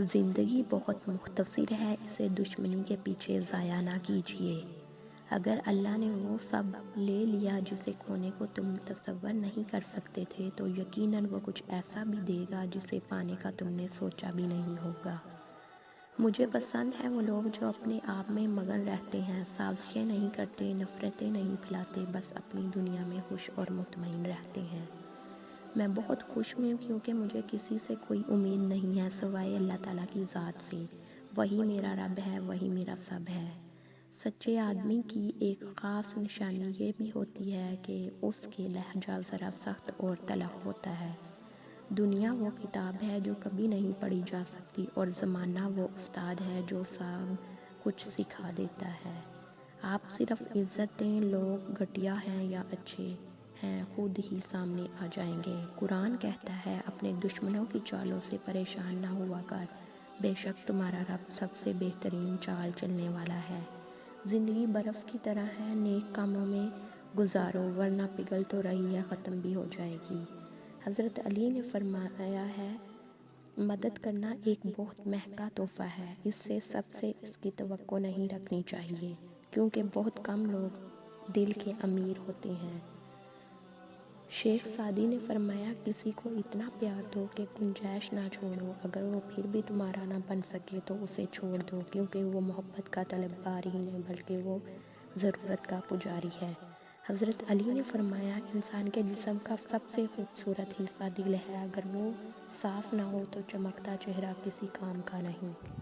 زندگی بہت مختصر ہے، اسے دشمنی کے پیچھے ضائع نہ کیجیے۔ اگر اللہ نے وہ سب لے لیا جسے کھونے کو تم تصور نہیں کر سکتے تھے تو یقیناً وہ کچھ ایسا بھی دے گا جسے پانے کا تم نے سوچا بھی نہیں ہوگا۔ مجھے پسند ہیں وہ لوگ جو اپنے آپ میں مگن رہتے ہیں، سازشیں نہیں کرتے، نفرتیں نہیں پھیلاتے، بس اپنی دنیا میں خوش اور مطمئن رہتے ہیں۔ میں بہت خوش ہوں کیونکہ مجھے کسی سے کوئی امید نہیں ہے سوائے اللہ تعالیٰ کی ذات سے۔ وہی میرا رب ہے، وہی میرا سب ہے۔ سچے آدمی کی ایک خاص نشانی یہ بھی ہوتی ہے کہ اس کے لہجہ ذرا سخت اور تلخ ہوتا ہے۔ دنیا وہ کتاب ہے جو کبھی نہیں پڑھی جا سکتی، اور زمانہ وہ استاد ہے جو سب کچھ سکھا دیتا ہے۔ آپ صرف عزت دیں، لوگ گھٹیا ہیں یا اچھے ہیں خود ہی سامنے آ جائیں گے۔ قرآن کہتا ہے اپنے دشمنوں کی چالوں سے پریشان نہ ہوا کر، بے شک تمہارا رب سب سے بہترین چال چلنے والا ہے۔ زندگی برف کی طرح ہے، نیک کاموں میں گزارو ورنہ پگھل تو رہی ہے، ختم بھی ہو جائے گی۔ حضرت علی نے فرمایا ہے مدد کرنا ایک بہت مہنگا تحفہ ہے، اس سے سب سے اس کی توقع نہیں رکھنی چاہیے، کیونکہ بہت کم لوگ دل کے امیر ہوتے ہیں۔ شیخ سعدی نے فرمایا کسی کو اتنا پیار دو کہ گنجائش نہ چھوڑو، اگر وہ پھر بھی تمہارا نہ بن سکے تو اسے چھوڑ دو، کیونکہ وہ محبت کا طلبگار ہی نہیں بلکہ وہ ضرورت کا پجاری ہے۔ حضرت علی نے فرمایا انسان کے جسم کا سب سے خوبصورت حصہ دل ہے، اگر وہ صاف نہ ہو تو چمکتا چہرہ کسی کام کا نہیں۔